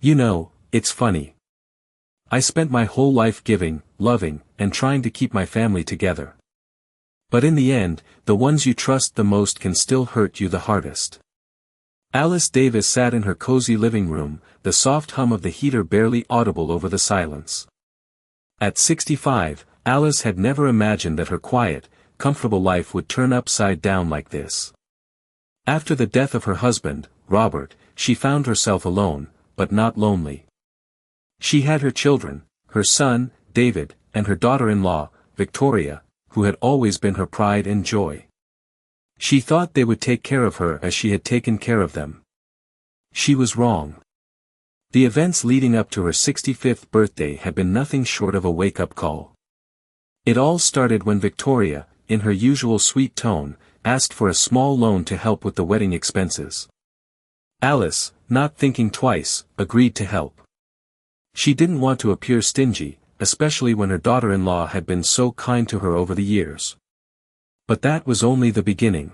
You know, it's funny. I spent my whole life giving, loving, and trying to keep my family together. But in the end, the ones you trust the most can still hurt you the hardest. Alice Davis sat in her cozy living room, the soft hum of the heater barely audible over the silence. At 65, Alice had never imagined that her quiet, comfortable life would turn upside down like this. After the death of her husband, Robert, she found herself alone, but not lonely. She had her children, her son, David, and her daughter-in-law, Victoria, who had always been her pride and joy. She thought they would take care of her as she had taken care of them. She was wrong. The events leading up to her 65th birthday had been nothing short of a wake-up call. It all started when Victoria, in her usual sweet tone, asked for a small loan to help with the wedding expenses. Alice, not thinking twice, agreed to help. She didn't want to appear stingy, especially when her daughter-in-law had been so kind to her over the years. But that was only the beginning.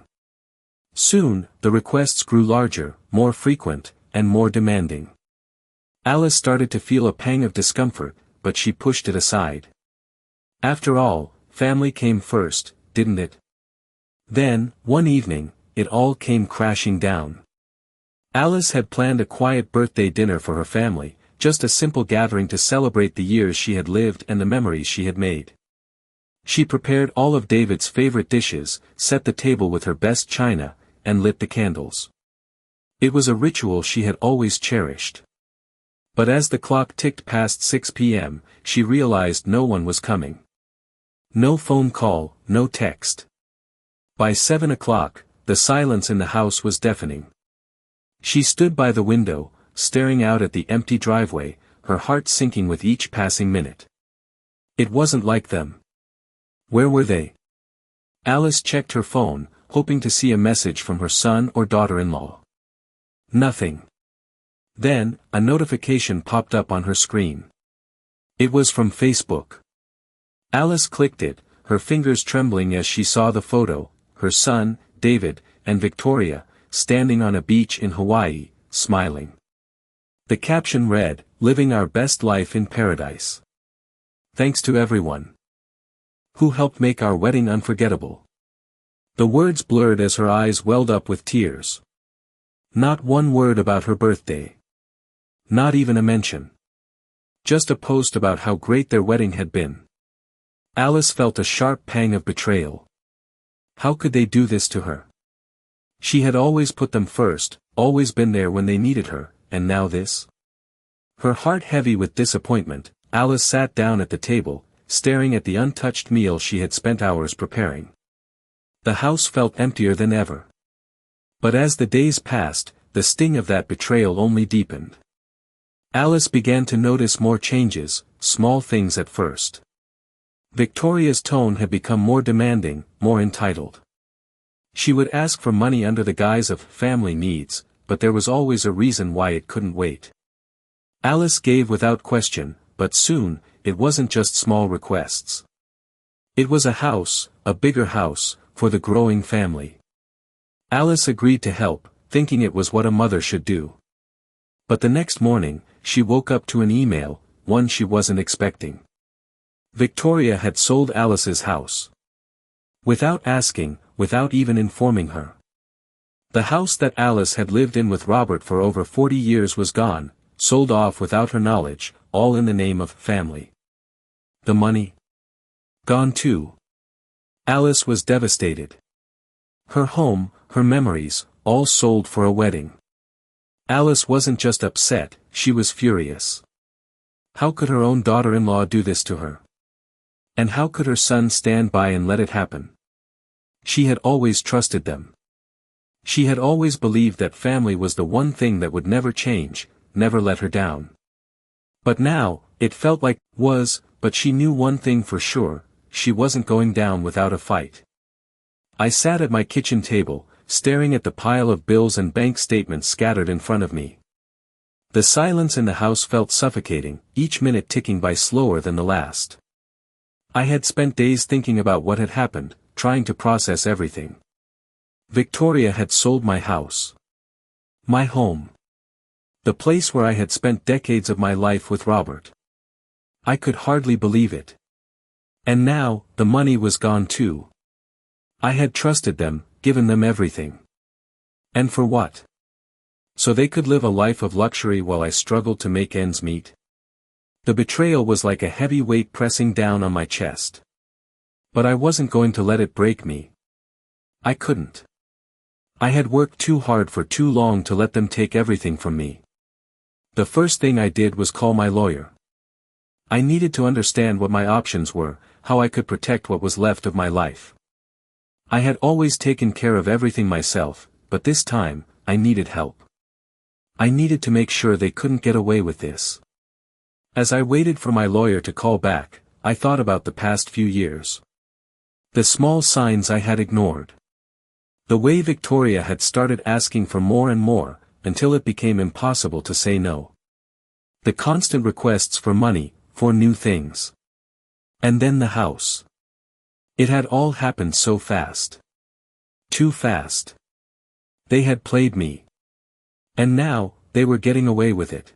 Soon, the requests grew larger, more frequent, and more demanding. Alice started to feel a pang of discomfort, but she pushed it aside. After all, family came first, didn't it? Then, one evening, it all came crashing down. Alice had planned a quiet birthday dinner for her family, just a simple gathering to celebrate the years she had lived and the memories she had made. She prepared all of David's favorite dishes, set the table with her best china, and lit the candles. It was a ritual she had always cherished. But as the clock ticked past 6 p.m., she realized no one was coming. No phone call, no text. By 7 o'clock, the silence in the house was deafening. She stood by the window, staring out at the empty driveway, her heart sinking with each passing minute. It wasn't like them. Where were they? Alice checked her phone, hoping to see a message from her son or daughter-in-law. Nothing. Then, a notification popped up on her screen. It was from Facebook. Alice clicked it, her fingers trembling as she saw the photo, her son, David, and Victoria, standing on a beach in Hawaii, smiling. The caption read, "Living our best life in paradise. Thanks to everyone who helped make our wedding unforgettable." The words blurred as her eyes welled up with tears. Not one word about her birthday. Not even a mention. Just a post about how great their wedding had been. Alice felt a sharp pang of betrayal. How could they do this to her? She had always put them first, always been there when they needed her, and now this? Her heart heavy with disappointment, Alice sat down at the table, staring at the untouched meal she had spent hours preparing. The house felt emptier than ever. But as the days passed, the sting of that betrayal only deepened. Alice began to notice more changes, small things at first. Victoria's tone had become more demanding, more entitled. She would ask for money under the guise of family needs, but there was always a reason why it couldn't wait. Alice gave without question, but soon, it wasn't just small requests. It was a house, a bigger house, for the growing family. Alice agreed to help, thinking it was what a mother should do. But the next morning, she woke up to an email, one she wasn't expecting. Victoria had sold Alice's house. Without asking, without even informing her. The house that Alice had lived in with Robert for over 40 years was gone, sold off without her knowledge, all in the name of family. The money? Gone too. Alice was devastated. Her home, her memories, all sold for a wedding. Alice wasn't just upset, she was furious. How could her own daughter-in-law do this to her? And how could her son stand by and let it happen? She had always trusted them. She had always believed that family was the one thing that would never change, never let her down. But now, it felt like, but she knew one thing for sure, she wasn't going down without a fight. I sat at my kitchen table, staring at the pile of bills and bank statements scattered in front of me. The silence in the house felt suffocating, each minute ticking by slower than the last. I had spent days thinking about what had happened, trying to process everything. Victoria had sold my house. My home. The place where I had spent decades of my life with Robert. I could hardly believe it. And now, the money was gone too. I had trusted them, given them everything. And for what? So they could live a life of luxury while I struggled to make ends meet? The betrayal was like a heavy weight pressing down on my chest. But I wasn't going to let it break me. I couldn't. I had worked too hard for too long to let them take everything from me. The first thing I did was call my lawyer. I needed to understand what my options were, how I could protect what was left of my life. I had always taken care of everything myself, but this time, I needed help. I needed to make sure they couldn't get away with this. As I waited for my lawyer to call back, I thought about the past few years. The small signs I had ignored. The way Victoria had started asking for more and more, until it became impossible to say no. The constant requests for money, for new things. And then the house. It had all happened so fast. Too fast. They had played me. And now, they were getting away with it.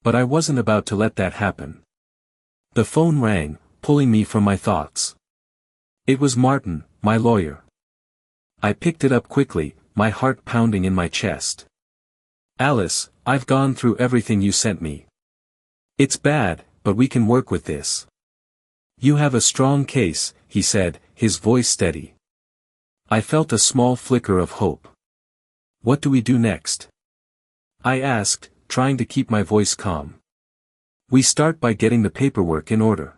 But I wasn't about to let that happen. The phone rang, pulling me from my thoughts. It was Martin, my lawyer. I picked it up quickly, my heart pounding in my chest. Alice, I've gone through everything you sent me. It's bad, but we can work with this. You have a strong case, he said, his voice steady. I felt a small flicker of hope. What do we do next? I asked, trying to keep my voice calm. We start by getting the paperwork in order.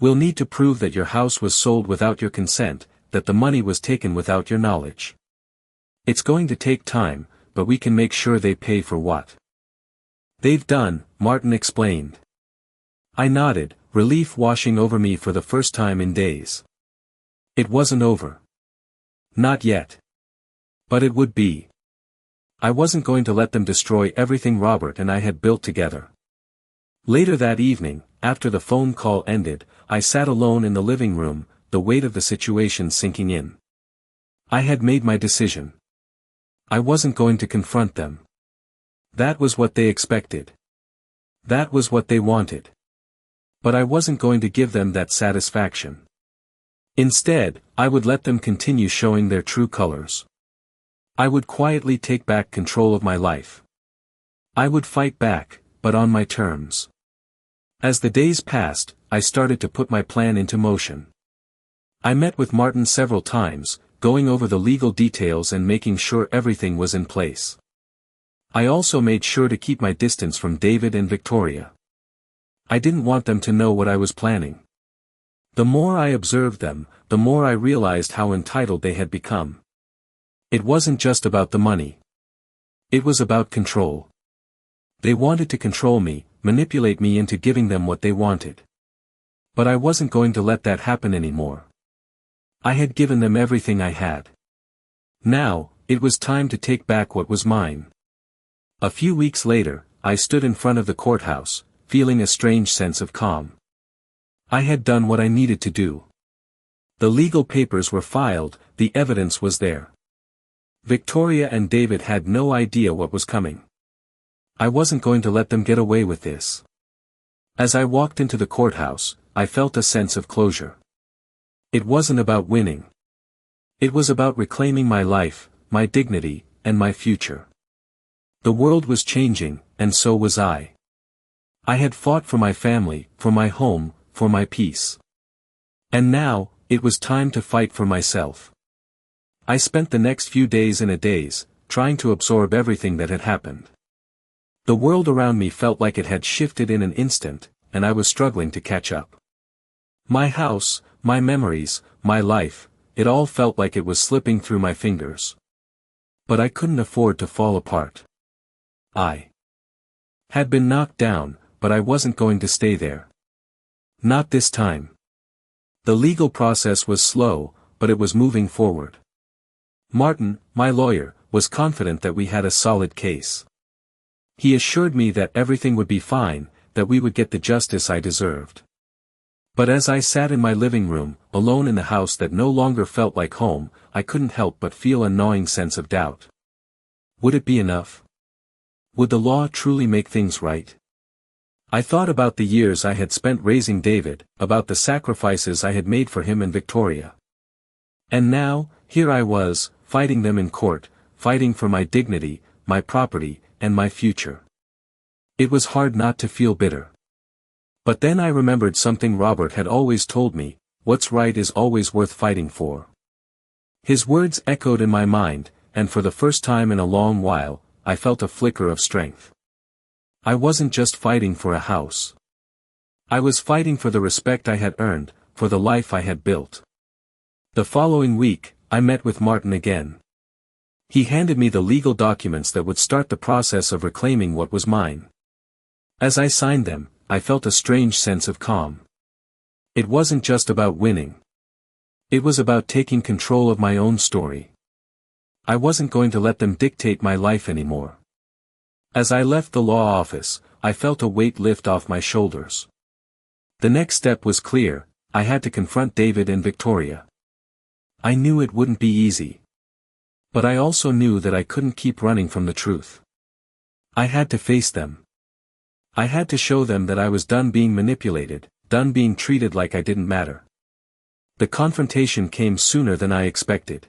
We'll need to prove that your house was sold without your consent, that the money was taken without your knowledge. It's going to take time, but we can make sure they pay for what they've done, Martin explained. I nodded, relief washing over me for the first time in days. It wasn't over. Not yet. But it would be. I wasn't going to let them destroy everything Robert and I had built together. Later that evening, after the phone call ended, I sat alone in the living room, the weight of the situation sinking in. I had made my decision. I wasn't going to confront them. That was what they expected. That was what they wanted. But I wasn't going to give them that satisfaction. Instead, I would let them continue showing their true colors. I would quietly take back control of my life. I would fight back, but on my terms. As the days passed, I started to put my plan into motion. I met with Martin several times, going over the legal details and making sure everything was in place. I also made sure to keep my distance from David and Victoria. I didn't want them to know what I was planning. The more I observed them, the more I realized how entitled they had become. It wasn't just about the money. It was about control. They wanted to control me, manipulate me into giving them what they wanted. But I wasn't going to let that happen anymore. I had given them everything I had. Now, it was time to take back what was mine. A few weeks later, I stood in front of the courthouse, feeling a strange sense of calm. I had done what I needed to do. The legal papers were filed, the evidence was there. Victoria and David had no idea what was coming. I wasn't going to let them get away with this. As I walked into the courthouse, I felt a sense of closure. It wasn't about winning. It was about reclaiming my life, my dignity, and my future. The world was changing, and so was I. I had fought for my family, for my home, for my peace. And now, it was time to fight for myself. I spent the next few days in a daze, trying to absorb everything that had happened. The world around me felt like it had shifted in an instant, and I was struggling to catch up. My house, my memories, my life, it all felt like it was slipping through my fingers. But I couldn't afford to fall apart. I had been knocked down, but I wasn't going to stay there. Not this time. The legal process was slow, but it was moving forward. Martin, my lawyer, was confident that we had a solid case. He assured me that everything would be fine, that we would get the justice I deserved. But as I sat in my living room, alone in the house that no longer felt like home, I couldn't help but feel a gnawing sense of doubt. Would it be enough? Would the law truly make things right? I thought about the years I had spent raising David, about the sacrifices I had made for him and Victoria. And now, here I was, fighting them in court, fighting for my dignity, my property, and my future. It was hard not to feel bitter. But then I remembered something Robert had always told me: what's right is always worth fighting for. His words echoed in my mind, and for the first time in a long while, I felt a flicker of strength. I wasn't just fighting for a house. I was fighting for the respect I had earned, for the life I had built. The following week, I met with Martin again. He handed me the legal documents that would start the process of reclaiming what was mine. As I signed them, I felt a strange sense of calm. It wasn't just about winning. It was about taking control of my own story. I wasn't going to let them dictate my life anymore. As I left the law office, I felt a weight lift off my shoulders. The next step was clear: I had to confront David and Victoria. I knew it wouldn't be easy. But I also knew that I couldn't keep running from the truth. I had to face them. I had to show them that I was done being manipulated, done being treated like I didn't matter. The confrontation came sooner than I expected.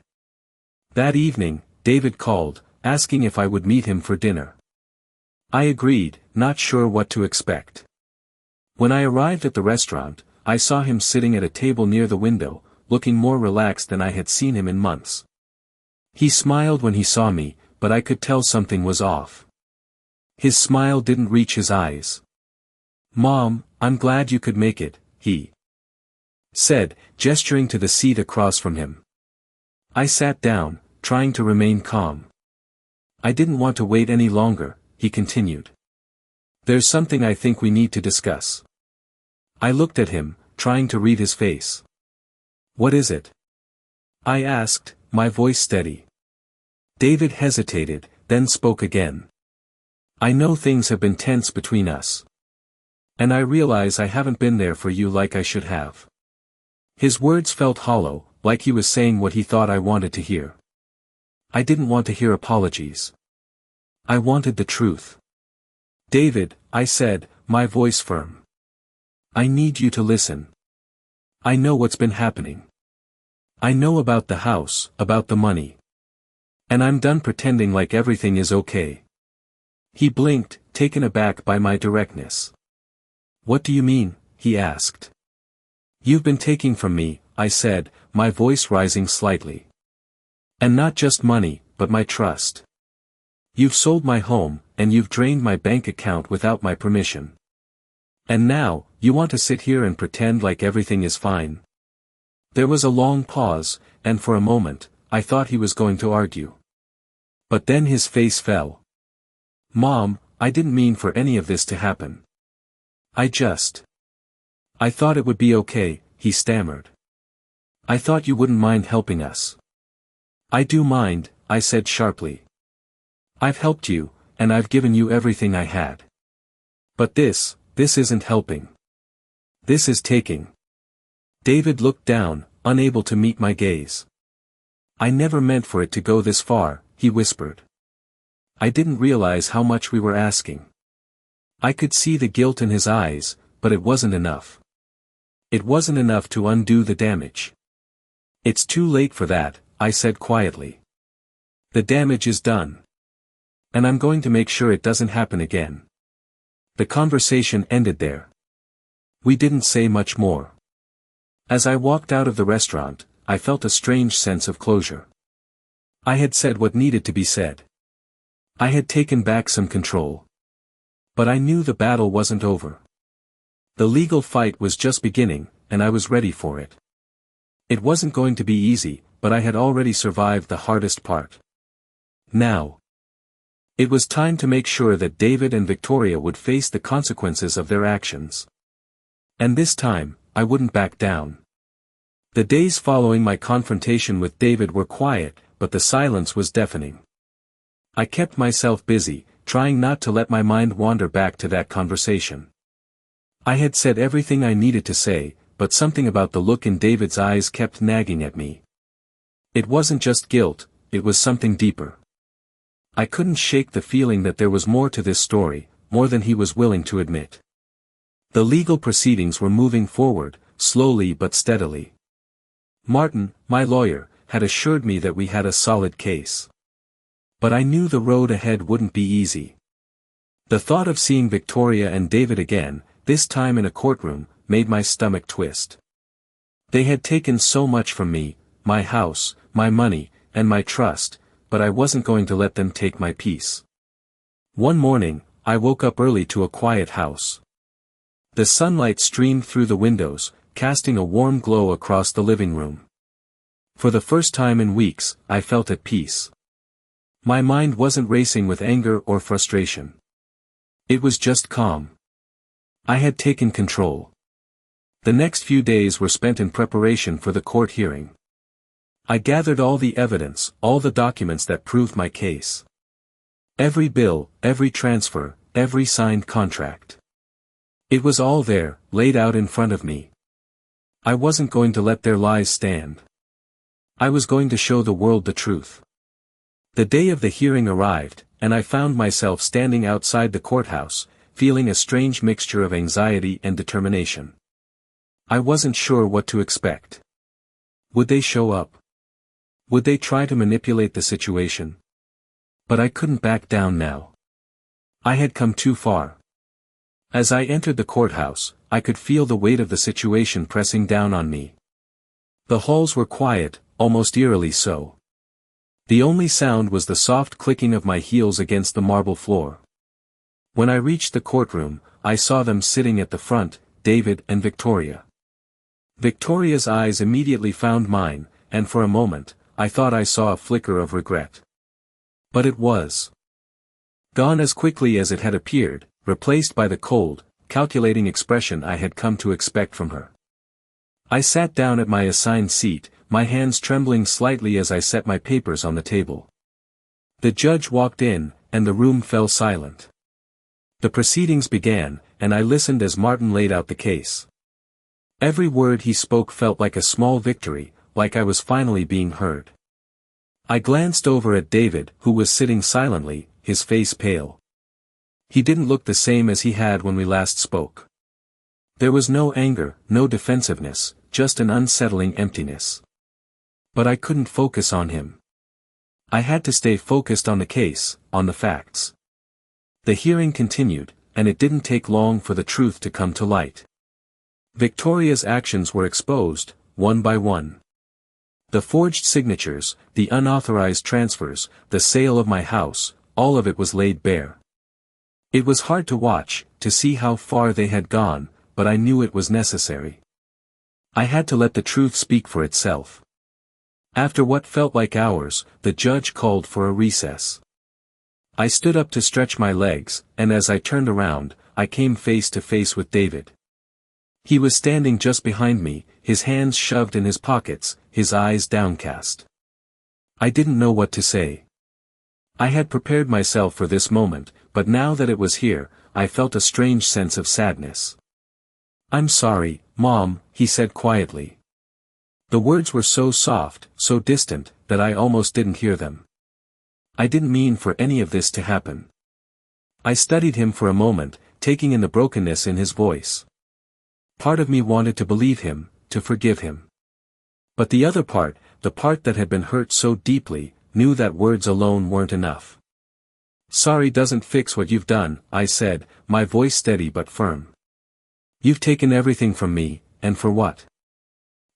That evening, David called, asking if I would meet him for dinner. I agreed, not sure what to expect. When I arrived at the restaurant, I saw him sitting at a table near the window, looking more relaxed than I had seen him in months. He smiled when he saw me, but I could tell something was off. His smile didn't reach his eyes. "Mom, I'm glad you could make it," he said, gesturing to the seat across from him. I sat down, trying to remain calm. "I didn't want to wait any longer," he continued. "There's something I think we need to discuss." I looked at him, trying to read his face. "What is it?" I asked, my voice steady. David hesitated, then spoke again. "I know things have been tense between us. And I realize I haven't been there for you like I should have." His words felt hollow, like he was saying what he thought I wanted to hear. I didn't want to hear apologies. I wanted the truth. "David," I said, my voice firm. "I need you to listen. I know what's been happening. I know about the house, about the money. And I'm done pretending like everything is okay." He blinked, taken aback by my directness. "What do you mean?" he asked. "You've been taking from me," I said, my voice rising slightly. "And not just money, but my trust. You've sold my home, and you've drained my bank account without my permission. And now, you want to sit here and pretend like everything is fine?" There was a long pause, and for a moment, I thought he was going to argue. But then his face fell. "Mom, I didn't mean for any of this to happen. I thought it would be okay," he stammered. "I thought you wouldn't mind helping us." "I do mind," I said sharply. "I've helped you, and I've given you everything I had. But this isn't helping. This is taking." David looked down, unable to meet my gaze. "I never meant for it to go this far," he whispered. I didn't realize how much we were asking. I could see the guilt in his eyes, but it wasn't enough. It wasn't enough to undo the damage. "It's too late for that," I said quietly. "The damage is done. And I'm going to make sure it doesn't happen again." The conversation ended there. We didn't say much more. As I walked out of the restaurant, I felt a strange sense of closure. I had said what needed to be said. I had taken back some control. But I knew the battle wasn't over. The legal fight was just beginning, and I was ready for it. It wasn't going to be easy, but I had already survived the hardest part. Now, it was time to make sure that David and Victoria would face the consequences of their actions. And this time, I wouldn't back down. The days following my confrontation with David were quiet, but the silence was deafening. I kept myself busy, trying not to let my mind wander back to that conversation. I had said everything I needed to say, but something about the look in David's eyes kept nagging at me. It wasn't just guilt, it was something deeper. I couldn't shake the feeling that there was more to this story, more than he was willing to admit. The legal proceedings were moving forward, slowly but steadily. Martin, my lawyer, had assured me that we had a solid case. But I knew the road ahead wouldn't be easy. The thought of seeing Victoria and David again, this time in a courtroom, made my stomach twist. They had taken so much from me, my house, my money, and my trust, but I wasn't going to let them take my peace. One morning, I woke up early to a quiet house. The sunlight streamed through the windows, casting a warm glow across the living room. For the first time in weeks, I felt at peace. My mind wasn't racing with anger or frustration. It was just calm. I had taken control. The next few days were spent in preparation for the court hearing. I gathered all the evidence, all the documents that proved my case. Every bill, every transfer, every signed contract. It was all there, laid out in front of me. I wasn't going to let their lies stand. I was going to show the world the truth. The day of the hearing arrived, and I found myself standing outside the courthouse, feeling a strange mixture of anxiety and determination. I wasn't sure what to expect. Would they show up? Would they try to manipulate the situation? But I couldn't back down now. I had come too far. As I entered the courthouse, I could feel the weight of the situation pressing down on me. The halls were quiet, almost eerily so. The only sound was the soft clicking of my heels against the marble floor. When I reached the courtroom, I saw them sitting at the front, David and Victoria. Victoria's eyes immediately found mine, and for a moment, I thought I saw a flicker of regret. But it was gone as quickly as it had appeared, replaced by the cold, calculating expression I had come to expect from her. I sat down at my assigned seat, my hands trembling slightly as I set my papers on the table. The judge walked in, and the room fell silent. The proceedings began, and I listened as Martin laid out the case. Every word he spoke felt like a small victory, like I was finally being heard. I glanced over at David, who was sitting silently, his face pale. He didn't look the same as he had when we last spoke. There was no anger, no defensiveness, just an unsettling emptiness. But I couldn't focus on him. I had to stay focused on the case, on the facts. The hearing continued, and it didn't take long for the truth to come to light. Victoria's actions were exposed, one by one. The forged signatures, the unauthorized transfers, the sale of my house, all of it was laid bare. It was hard to watch, to see how far they had gone, but I knew it was necessary. I had to let the truth speak for itself. After what felt like hours, the judge called for a recess. I stood up to stretch my legs, and as I turned around, I came face to face with David. He was standing just behind me, his hands shoved in his pockets, his eyes downcast. I didn't know what to say. I had prepared myself for this moment, but now that it was here, I felt a strange sense of sadness. "I'm sorry, Mom," he said quietly. The words were so soft, so distant, that I almost didn't hear them. I didn't mean for any of this to happen. I studied him for a moment, taking in the brokenness in his voice. Part of me wanted to believe him, to forgive him. But the other part, the part that had been hurt so deeply, knew that words alone weren't enough. "Sorry doesn't fix what you've done," I said, my voice steady but firm. "You've taken everything from me, and for what?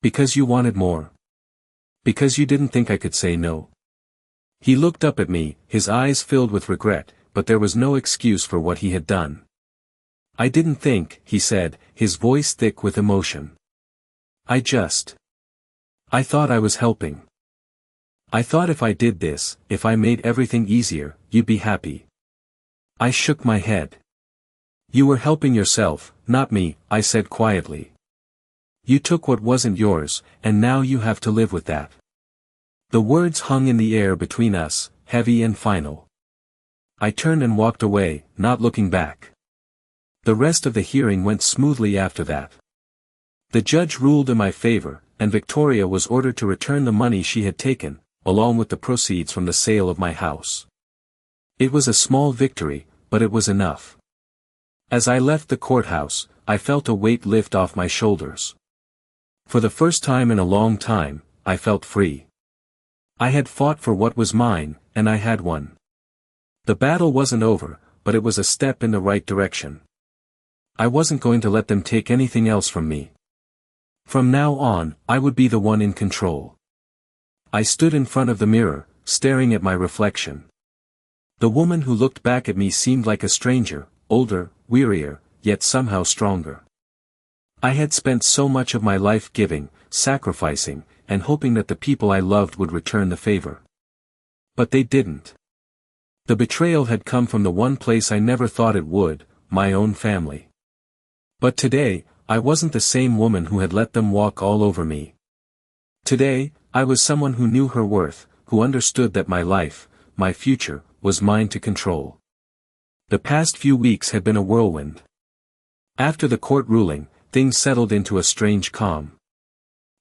Because you wanted more. Because you didn't think I could say no." He looked up at me, his eyes filled with regret, but there was no excuse for what he had done. "I didn't think," he said, his voice thick with emotion. I thought I was helping. I thought if I did this, if I made everything easier, you'd be happy." I shook my head. "You were helping yourself, not me," I said quietly. "You took what wasn't yours, and now you have to live with that." The words hung in the air between us, heavy and final. I turned and walked away, not looking back. The rest of the hearing went smoothly after that. The judge ruled in my favor, and Victoria was ordered to return the money she had taken, along with the proceeds from the sale of my house. It was a small victory, but it was enough. As I left the courthouse, I felt a weight lift off my shoulders. For the first time in a long time, I felt free. I had fought for what was mine, and I had won. The battle wasn't over, but it was a step in the right direction. I wasn't going to let them take anything else from me. From now on, I would be the one in control. I stood in front of the mirror, staring at my reflection. The woman who looked back at me seemed like a stranger, older, wearier, yet somehow stronger. I had spent so much of my life giving, sacrificing, and hoping that the people I loved would return the favor. But they didn't. The betrayal had come from the one place I never thought it would, my own family. But today, I wasn't the same woman who had let them walk all over me. Today, I was someone who knew her worth, who understood that my life, my future, was mine to control. The past few weeks had been a whirlwind. After the court ruling, things settled into a strange calm.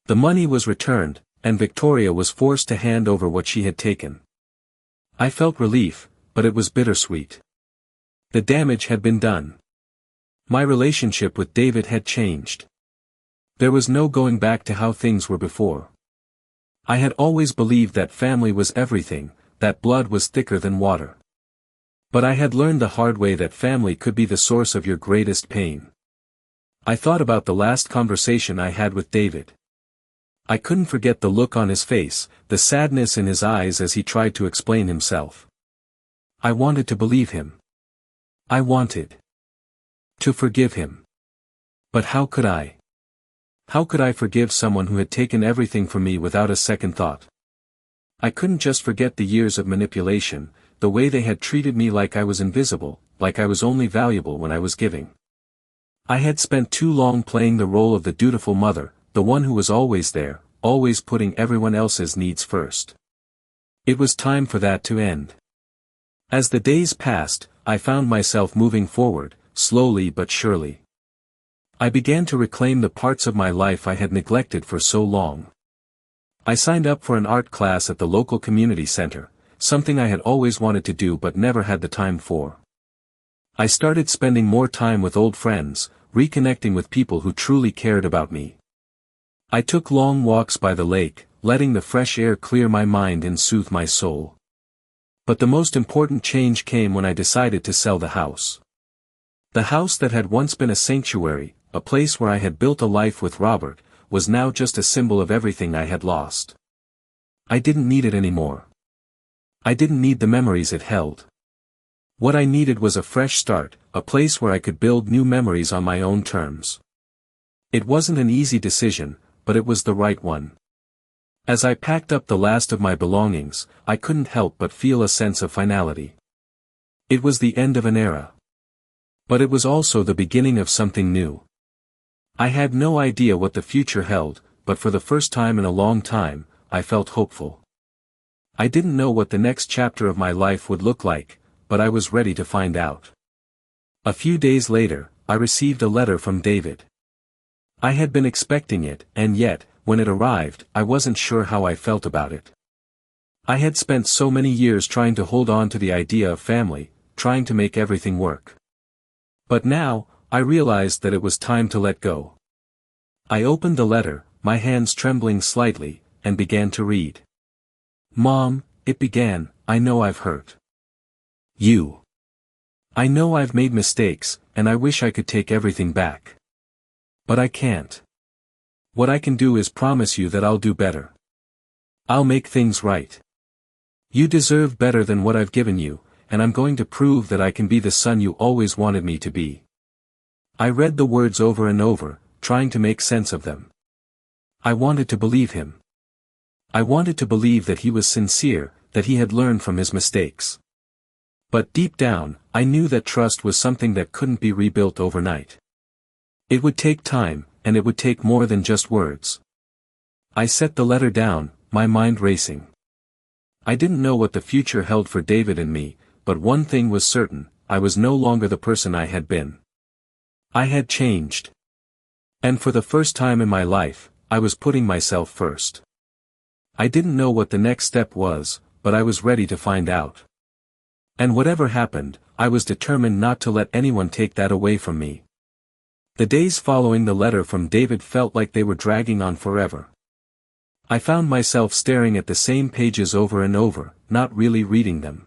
The money was returned, and Victoria was forced to hand over what she had taken. I felt relief, but it was bittersweet. The damage had been done. My relationship with David had changed. There was no going back to how things were before. I had always believed that family was everything, that blood was thicker than water. But I had learned the hard way that family could be the source of your greatest pain. I thought about the last conversation I had with David. I couldn't forget the look on his face, the sadness in his eyes as he tried to explain himself. I wanted to believe him. I wanted to forgive him. But how could I? How could I forgive someone who had taken everything from me without a second thought? I couldn't just forget the years of manipulation, the way they had treated me like I was invisible, like I was only valuable when I was giving. I had spent too long playing the role of the dutiful mother, the one who was always there, always putting everyone else's needs first. It was time for that to end. As the days passed, I found myself moving forward, slowly but surely. I began to reclaim the parts of my life I had neglected for so long. I signed up for an art class at the local community center, something I had always wanted to do but never had the time for. I started spending more time with old friends, reconnecting with people who truly cared about me. I took long walks by the lake, letting the fresh air clear my mind and soothe my soul. But the most important change came when I decided to sell the house. The house that had once been a sanctuary, a place where I had built a life with Robert, was now just a symbol of everything I had lost. I didn't need it anymore. I didn't need the memories it held. What I needed was a fresh start, a place where I could build new memories on my own terms. It wasn't an easy decision, but it was the right one. As I packed up the last of my belongings, I couldn't help but feel a sense of finality. It was the end of an era. But it was also the beginning of something new. I had no idea what the future held, but for the first time in a long time, I felt hopeful. I didn't know what the next chapter of my life would look like, but I was ready to find out. A few days later, I received a letter from David. I had been expecting it, and yet, when it arrived, I wasn't sure how I felt about it. I had spent so many years trying to hold on to the idea of family, trying to make everything work. But now, I realized that it was time to let go. I opened the letter, my hands trembling slightly, and began to read. Mom, it began, I know I've hurt you. I know I've made mistakes, and I wish I could take everything back. But I can't. What I can do is promise you that I'll do better. I'll make things right. You deserve better than what I've given you, and I'm going to prove that I can be the son you always wanted me to be. I read the words over and over, trying to make sense of them. I wanted to believe him. I wanted to believe that he was sincere, that he had learned from his mistakes. But deep down, I knew that trust was something that couldn't be rebuilt overnight. It would take time, and it would take more than just words. I set the letter down, my mind racing. I didn't know what the future held for David and me, but one thing was certain, I was no longer the person I had been. I had changed. And for the first time in my life, I was putting myself first. I didn't know what the next step was, but I was ready to find out. And whatever happened, I was determined not to let anyone take that away from me. The days following the letter from David felt like they were dragging on forever. I found myself staring at the same pages over and over, not really reading them.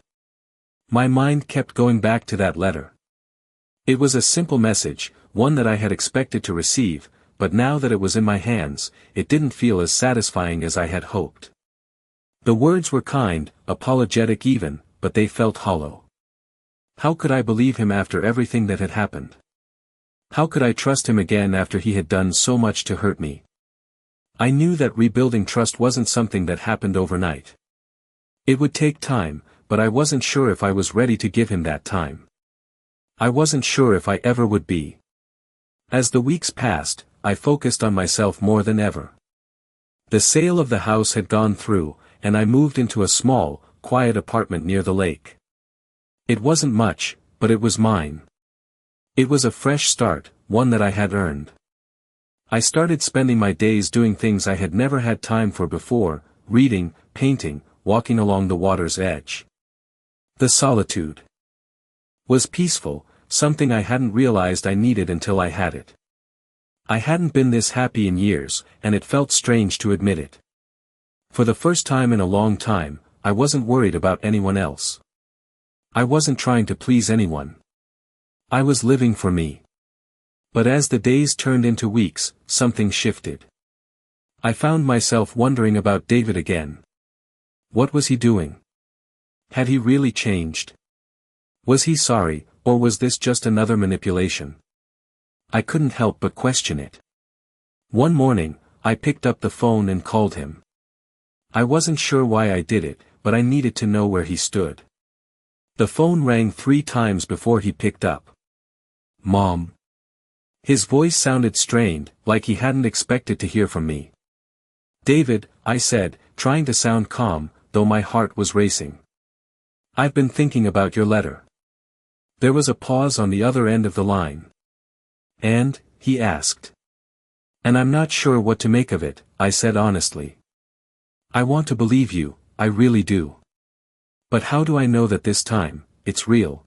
My mind kept going back to that letter. It was a simple message, one that I had expected to receive, but now that it was in my hands, it didn't feel as satisfying as I had hoped. The words were kind, apologetic even, but they felt hollow. How could I believe him after everything that had happened? How could I trust him again after he had done so much to hurt me? I knew that rebuilding trust wasn't something that happened overnight. It would take time, but I wasn't sure if I was ready to give him that time. I wasn't sure if I ever would be. As the weeks passed, I focused on myself more than ever. The sale of the house had gone through, and I moved into a small, quiet apartment near the lake. It wasn't much, but it was mine. It was a fresh start, one that I had earned. I started spending my days doing things I had never had time for before, reading, painting, walking along the water's edge. The solitude was peaceful, something I hadn't realized I needed until I had it. I hadn't been this happy in years, and it felt strange to admit it. For the first time in a long time, I wasn't worried about anyone else. I wasn't trying to please anyone. I was living for me. But as the days turned into weeks, something shifted. I found myself wondering about David again. What was he doing? Had he really changed? Was he sorry, or was this just another manipulation? I couldn't help but question it. One morning, I picked up the phone and called him. I wasn't sure why I did it, but I needed to know where he stood. The phone rang 3 times before he picked up. Mom. His voice sounded strained, like he hadn't expected to hear from me. David, I said, trying to sound calm, though my heart was racing. I've been thinking about your letter. There was a pause on the other end of the line. And, he asked. And I'm not sure what to make of it, I said honestly. I want to believe you, I really do. But how do I know that this time, it's real?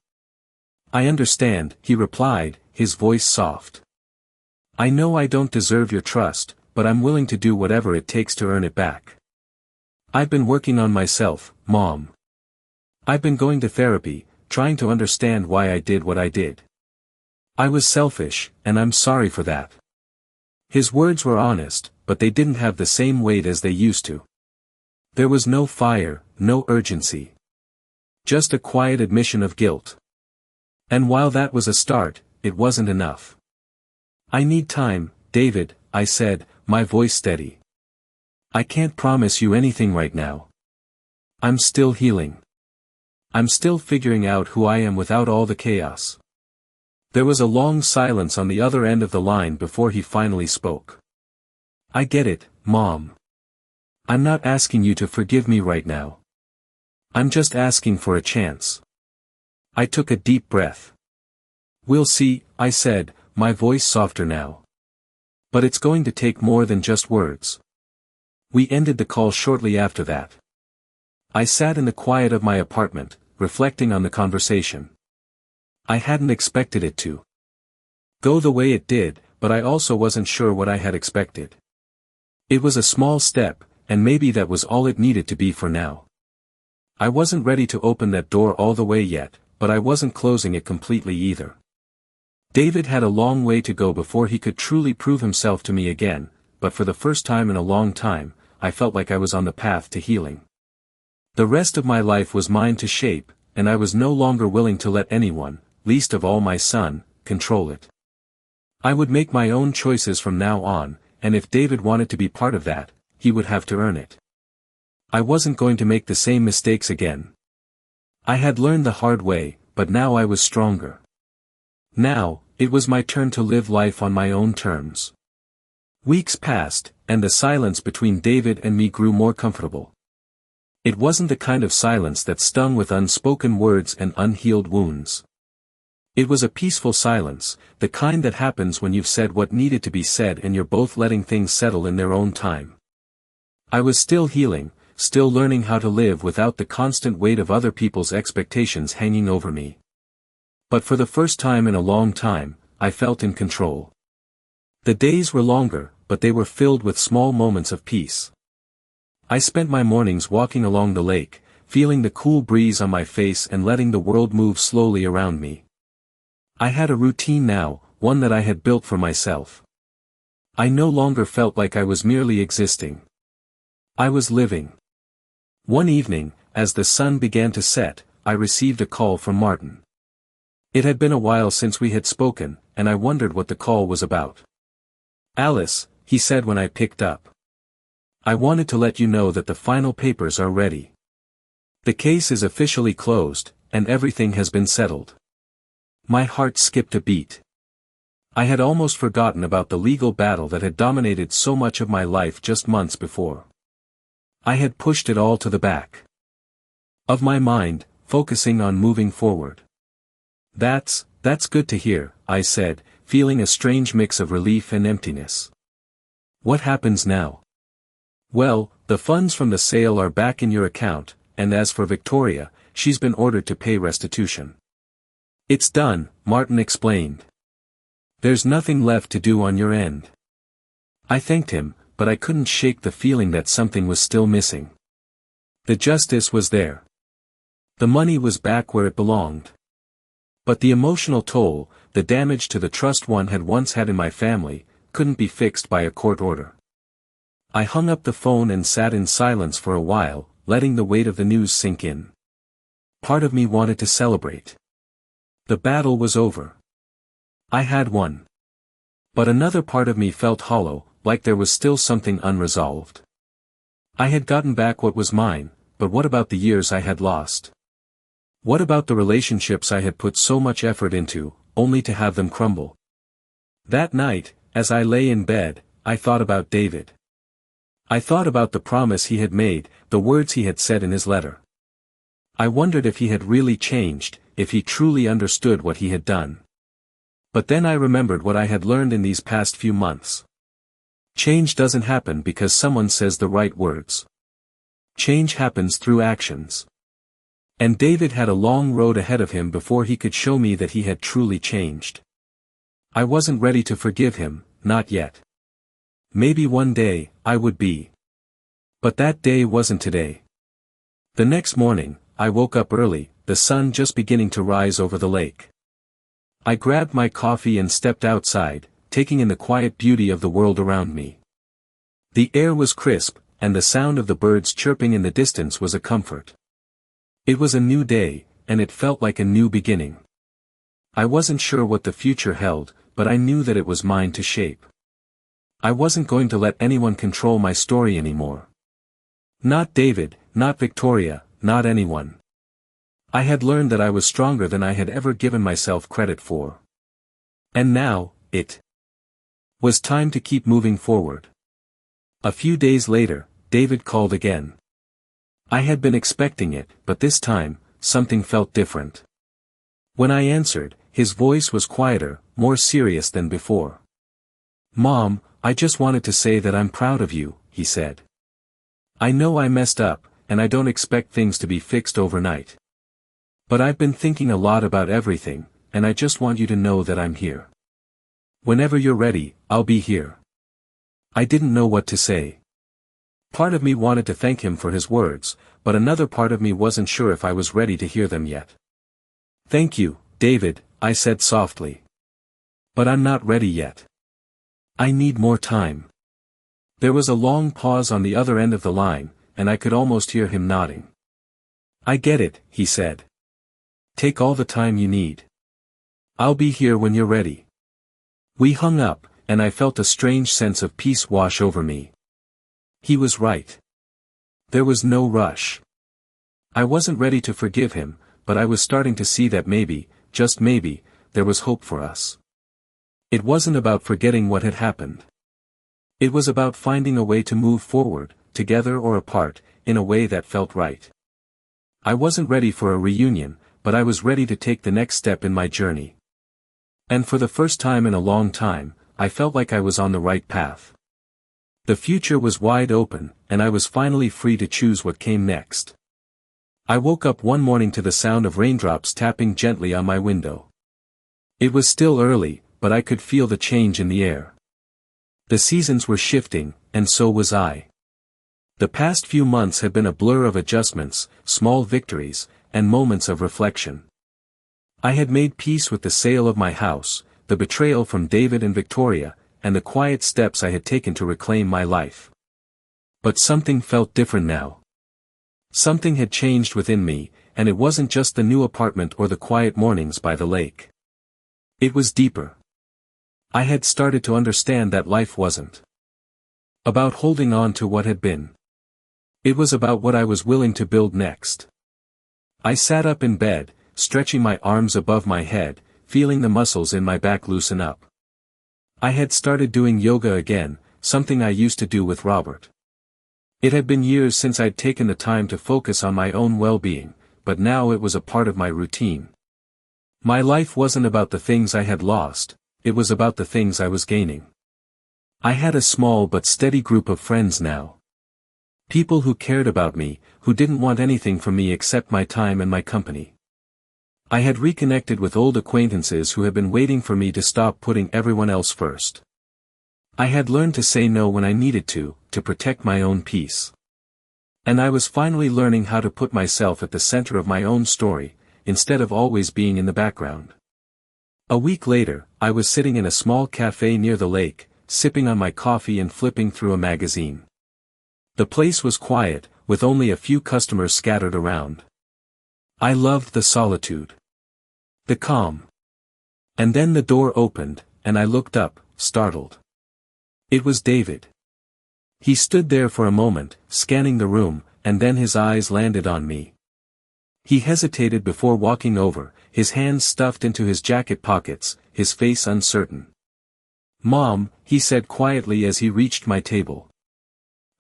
I understand, he replied, his voice soft. I know I don't deserve your trust, but I'm willing to do whatever it takes to earn it back. I've been working on myself, Mom. I've been going to therapy, trying to understand why I did what I did. I was selfish, and I'm sorry for that. His words were honest, but they didn't have the same weight as they used to. There was no fire, no urgency. Just a quiet admission of guilt. And while that was a start, it wasn't enough. I need time, David, I said, my voice steady. I can't promise you anything right now. I'm still healing. I'm still figuring out who I am without all the chaos. There was a long silence on the other end of the line before he finally spoke. I get it, Mom. I'm not asking you to forgive me right now. I'm just asking for a chance. I took a deep breath. We'll see, I said, my voice softer now. But it's going to take more than just words. We ended the call shortly after that. I sat in the quiet of my apartment, reflecting on the conversation. I hadn't expected it to go the way it did, but I also wasn't sure what I had expected. It was a small step, and maybe that was all it needed to be for now. I wasn't ready to open that door all the way yet, but I wasn't closing it completely either. David had a long way to go before he could truly prove himself to me again, but for the first time in a long time, I felt like I was on the path to healing. The rest of my life was mine to shape, and I was no longer willing to let anyone, least of all my son, control it. I would make my own choices from now on, and if David wanted to be part of that, he would have to earn it. I wasn't going to make the same mistakes again. I had learned the hard way, but now I was stronger. Now, it was my turn to live life on my own terms. Weeks passed, and the silence between David and me grew more comfortable. It wasn't the kind of silence that stung with unspoken words and unhealed wounds. It was a peaceful silence, the kind that happens when you've said what needed to be said and you're both letting things settle in their own time. I was still healing, still learning how to live without the constant weight of other people's expectations hanging over me. But for the first time in a long time, I felt in control. The days were longer, but they were filled with small moments of peace. I spent my mornings walking along the lake, feeling the cool breeze on my face and letting the world move slowly around me. I had a routine now, one that I had built for myself. I no longer felt like I was merely existing. I was living. One evening, as the sun began to set, I received a call from Martin. It had been a while since we had spoken, and I wondered what the call was about. "Alice," he said when I picked up. "I wanted to let you know that the final papers are ready. The case is officially closed, and everything has been settled." My heart skipped a beat. I had almost forgotten about the legal battle that had dominated so much of my life just months before. I had pushed it all to the back of my mind, focusing on moving forward. That's good to hear," I said, feeling a strange mix of relief and emptiness. "What happens now?" "Well, the funds from the sale are back in your account, and as for Victoria, she's been ordered to pay restitution." "It's done," Martin explained. "There's nothing left to do on your end." I thanked him, but I couldn't shake the feeling that something was still missing. The justice was there. The money was back where it belonged. But the emotional toll, the damage to the trust one had once had in my family, couldn't be fixed by a court order. I hung up the phone and sat in silence for a while, letting the weight of the news sink in. Part of me wanted to celebrate. The battle was over. I had won. But another part of me felt hollow, like there was still something unresolved. I had gotten back what was mine, but what about the years I had lost? What about the relationships I had put so much effort into, only to have them crumble? That night, as I lay in bed, I thought about David. I thought about the promise he had made, the words he had said in his letter. I wondered if he had really changed, if he truly understood what he had done. But then I remembered what I had learned in these past few months. Change doesn't happen because someone says the right words. Change happens through actions. And David had a long road ahead of him before he could show me that he had truly changed. I wasn't ready to forgive him, not yet. Maybe one day, I would be. But that day wasn't today. The next morning, I woke up early, the sun just beginning to rise over the lake. I grabbed my coffee and stepped outside, taking in the quiet beauty of the world around me. The air was crisp, and the sound of the birds chirping in the distance was a comfort. It was a new day, and it felt like a new beginning. I wasn't sure what the future held, but I knew that it was mine to shape. I wasn't going to let anyone control my story anymore. Not David, not Victoria, not anyone. I had learned that I was stronger than I had ever given myself credit for. And now, it was time to keep moving forward. A few days later, David called again. I had been expecting it, but this time, something felt different. When I answered, his voice was quieter, more serious than before. "Mom, I just wanted to say that I'm proud of you," he said. "I know I messed up, and I don't expect things to be fixed overnight. But I've been thinking a lot about everything, and I just want you to know that I'm here. Whenever you're ready, I'll be here." I didn't know what to say. Part of me wanted to thank him for his words, but another part of me wasn't sure if I was ready to hear them yet. "Thank you, David," I said softly. "But I'm not ready yet. I need more time." There was a long pause on the other end of the line, and I could almost hear him nodding. "I get it," he said. "Take all the time you need. I'll be here when you're ready." We hung up, and I felt a strange sense of peace wash over me. He was right. There was no rush. I wasn't ready to forgive him, but I was starting to see that maybe, just maybe, there was hope for us. It wasn't about forgetting what had happened. It was about finding a way to move forward, together or apart, in a way that felt right. I wasn't ready for a reunion, but I was ready to take the next step in my journey. And for the first time in a long time, I felt like I was on the right path. The future was wide open, and I was finally free to choose what came next. I woke up one morning to the sound of raindrops tapping gently on my window. It was still early, but I could feel the change in the air. The seasons were shifting, and so was I. The past few months had been a blur of adjustments, small victories, and moments of reflection. I had made peace with the sale of my house, the betrayal from David and Victoria, and the quiet steps I had taken to reclaim my life. But something felt different now. Something had changed within me, and it wasn't just the new apartment or the quiet mornings by the lake. It was deeper. I had started to understand that life wasn't about holding on to what had been. It was about what I was willing to build next. I sat up in bed, stretching my arms above my head, feeling the muscles in my back loosen up. I had started doing yoga again, something I used to do with Robert. It had been years since I'd taken the time to focus on my own well-being, but now it was a part of my routine. My life wasn't about the things I had lost, it was about the things I was gaining. I had a small but steady group of friends now. People who cared about me, who didn't want anything from me except my time and my company. I had reconnected with old acquaintances who had been waiting for me to stop putting everyone else first. I had learned to say no when I needed to protect my own peace. And I was finally learning how to put myself at the center of my own story, instead of always being in the background. A week later, I was sitting in a small cafe near the lake, sipping on my coffee and flipping through a magazine. The place was quiet, with only a few customers scattered around. I loved the solitude. The calm. And then the door opened, and I looked up, startled. It was David. He stood there for a moment, scanning the room, and then his eyes landed on me. He hesitated before walking over, his hands stuffed into his jacket pockets, his face uncertain. "Mom," he said quietly as he reached my table.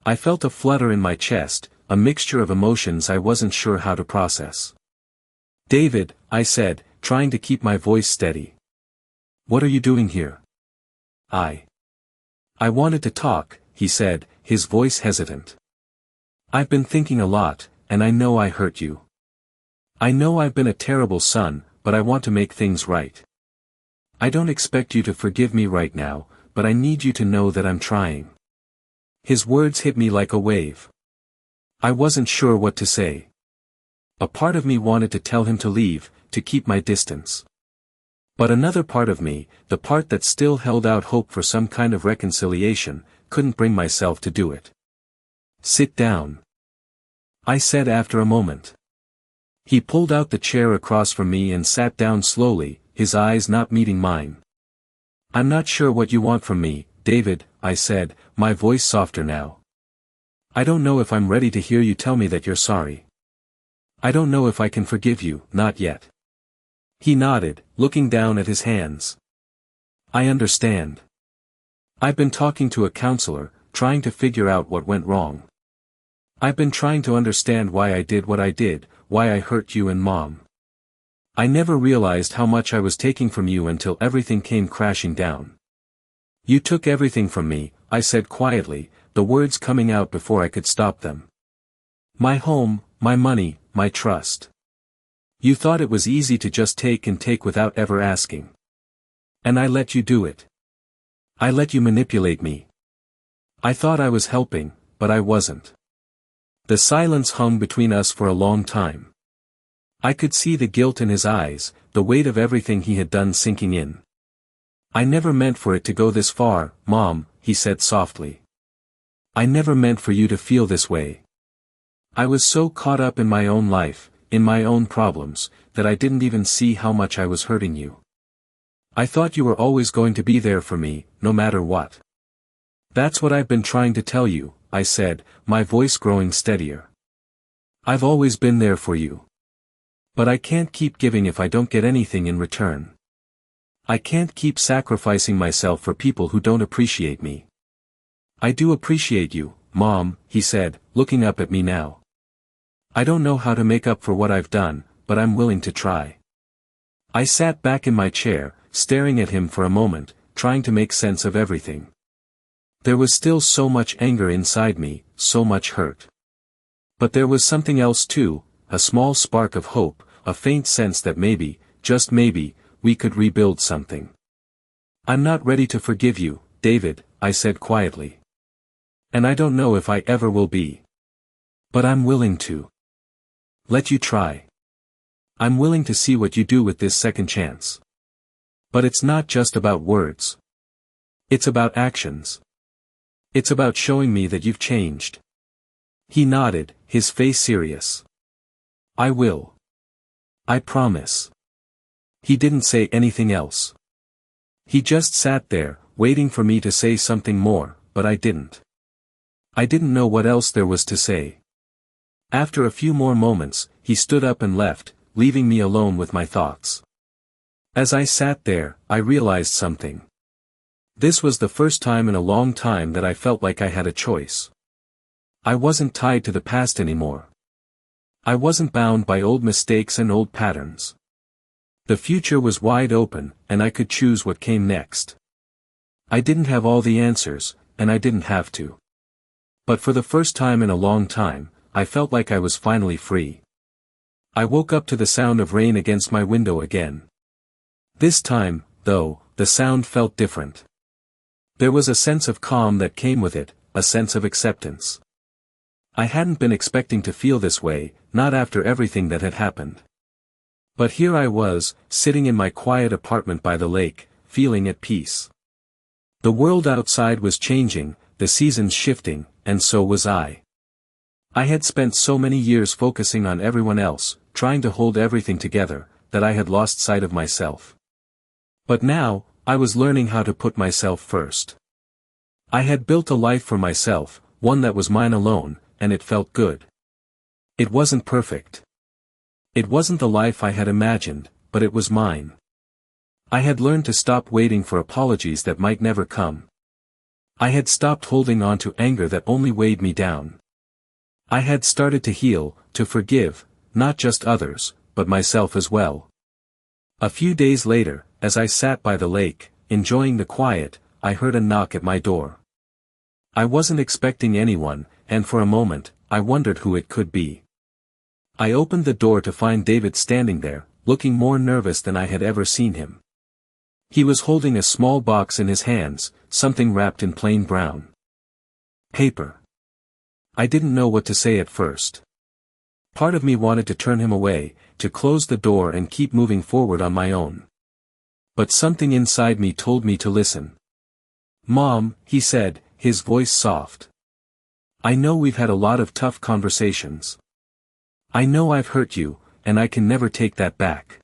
I felt a flutter in my chest, a mixture of emotions I wasn't sure how to process. "David," I said, trying to keep my voice steady. "What are you doing here?" I wanted to talk," he said, his voice hesitant. "I've been thinking a lot, and I know I hurt you. I know I've been a terrible son, but I want to make things right. I don't expect you to forgive me right now, but I need you to know that I'm trying." His words hit me like a wave. I wasn't sure what to say. A part of me wanted to tell him to leave, to keep my distance. But another part of me, the part that still held out hope for some kind of reconciliation, couldn't bring myself to do it. "Sit down," I said after a moment. He pulled out the chair across from me and sat down slowly, his eyes not meeting mine. "I'm not sure what you want from me, David," I said, my voice softer now. "I don't know if I'm ready to hear you tell me that you're sorry. I don't know if I can forgive you, not yet." He nodded, looking down at his hands. "I understand. I've been talking to a counselor, trying to figure out what went wrong. I've been trying to understand why I did what I did, why I hurt you and Mom. I never realized how much I was taking from you until everything came crashing down. You took everything from me," I said quietly, the words coming out before I could stop them. "My home, my money, my trust. You thought it was easy to just take and take without ever asking. And I let you do it. I let you manipulate me. I thought I was helping, but I wasn't." The silence hung between us for a long time. I could see the guilt in his eyes, the weight of everything he had done sinking in. "I never meant for it to go this far, Mom," he said softly. "I never meant for you to feel this way. I was so caught up in my own life, in my own problems, that I didn't even see how much I was hurting you. I thought you were always going to be there for me, no matter what. That's what I've been trying to tell you," I said, my voice growing steadier. "I've always been there for you. But I can't keep giving if I don't get anything in return. I can't keep sacrificing myself for people who don't appreciate me." "I do appreciate you, Mom," he said, looking up at me now. "I don't know how to make up for what I've done, but I'm willing to try." I sat back in my chair, staring at him for a moment, trying to make sense of everything. There was still so much anger inside me, so much hurt. But there was something else too, a small spark of hope, a faint sense that maybe, just maybe, we could rebuild something. "I'm not ready to forgive you, David," I said quietly. "And I don't know if I ever will be. But I'm willing to let you try. I'm willing to see what you do with this second chance. But it's not just about words. It's about actions. It's about showing me that you've changed." He nodded, his face serious. "I will. I promise." He didn't say anything else. He just sat there, waiting for me to say something more, but I didn't. I didn't know what else there was to say. After a few more moments, he stood up and left, leaving me alone with my thoughts. As I sat there, I realized something. This was the first time in a long time that I felt like I had a choice. I wasn't tied to the past anymore. I wasn't bound by old mistakes and old patterns. The future was wide open, and I could choose what came next. I didn't have all the answers, and I didn't have to. But for the first time in a long time, I felt like I was finally free. I woke up to the sound of rain against my window again. This time, though, the sound felt different. There was a sense of calm that came with it, a sense of acceptance. I hadn't been expecting to feel this way, not after everything that had happened. But here I was, sitting in my quiet apartment by the lake, feeling at peace. The world outside was changing, the seasons shifting, and so was I. I had spent so many years focusing on everyone else, trying to hold everything together, that I had lost sight of myself. But now, I was learning how to put myself first. I had built a life for myself, one that was mine alone, and it felt good. It wasn't perfect. It wasn't the life I had imagined, but it was mine. I had learned to stop waiting for apologies that might never come. I had stopped holding on to anger that only weighed me down. I had started to heal, to forgive, not just others, but myself as well. A few days later, as I sat by the lake, enjoying the quiet, I heard a knock at my door. I wasn't expecting anyone, and for a moment, I wondered who it could be. I opened the door to find David standing there, looking more nervous than I had ever seen him. He was holding a small box in his hands, something wrapped in plain brown paper. I didn't know what to say at first. Part of me wanted to turn him away, to close the door and keep moving forward on my own. But something inside me told me to listen. "Mom," he said, his voice soft. "I know we've had a lot of tough conversations. I know I've hurt you, and I can never take that back.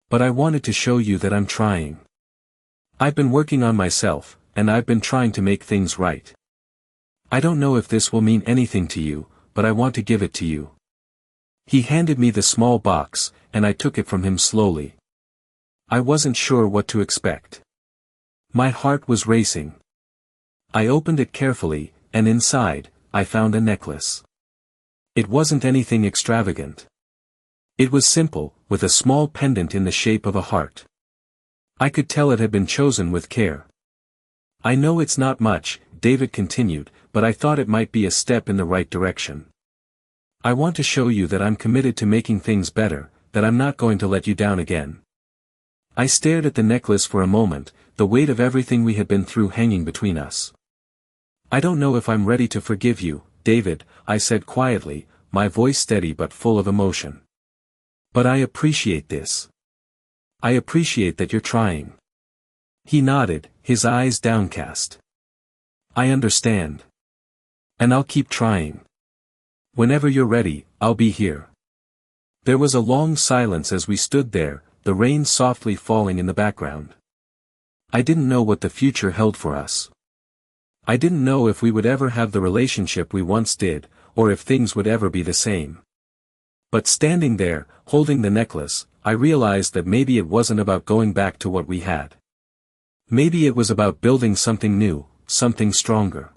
But I wanted to show you that I'm trying. I've been working on myself, and I've been trying to make things right. I don't know if this will mean anything to you, but I want to give it to you." He handed me the small box, and I took it from him slowly. I wasn't sure what to expect. My heart was racing. I opened it carefully, and inside, I found a necklace. It wasn't anything extravagant. It was simple, with a small pendant in the shape of a heart. I could tell it had been chosen with care. "I know it's not much," David continued, "but I thought it might be a step in the right direction. I want to show you that I'm committed to making things better, that I'm not going to let you down again." I stared at the necklace for a moment, the weight of everything we had been through hanging between us. "I don't know if I'm ready to forgive you, David," I said quietly, my voice steady but full of emotion. "But I appreciate this. I appreciate that you're trying." He nodded, his eyes downcast. "I understand. And I'll keep trying. Whenever you're ready, I'll be here." There was a long silence as we stood there, the rain softly falling in the background. I didn't know what the future held for us. I didn't know if we would ever have the relationship we once did, or if things would ever be the same. But standing there, holding the necklace, I realized that maybe it wasn't about going back to what we had. Maybe it was about building something new, something stronger.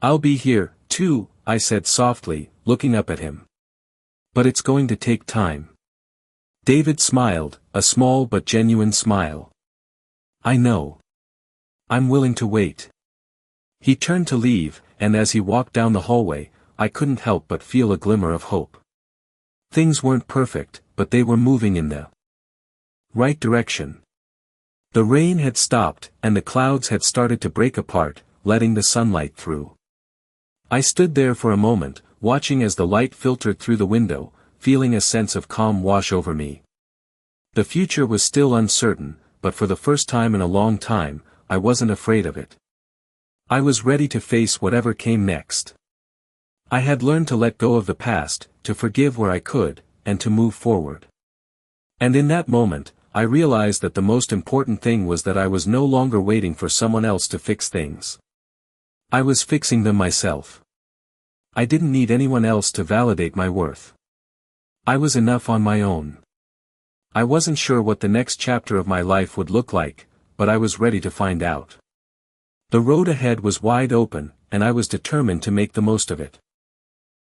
"I'll be here, too," I said softly, looking up at him. "But it's going to take time." David smiled, a small but genuine smile. "I know. I'm willing to wait." He turned to leave, and as he walked down the hallway, I couldn't help but feel a glimmer of hope. Things weren't perfect, but they were moving in the right direction. The rain had stopped, and the clouds had started to break apart, letting the sunlight through. I stood there for a moment, watching as the light filtered through the window, feeling a sense of calm wash over me. The future was still uncertain, but for the first time in a long time, I wasn't afraid of it. I was ready to face whatever came next. I had learned to let go of the past, to forgive where I could, and to move forward. And in that moment, I realized that the most important thing was that I was no longer waiting for someone else to fix things. I was fixing them myself. I didn't need anyone else to validate my worth. I was enough on my own. I wasn't sure what the next chapter of my life would look like, but I was ready to find out. The road ahead was wide open, and I was determined to make the most of it.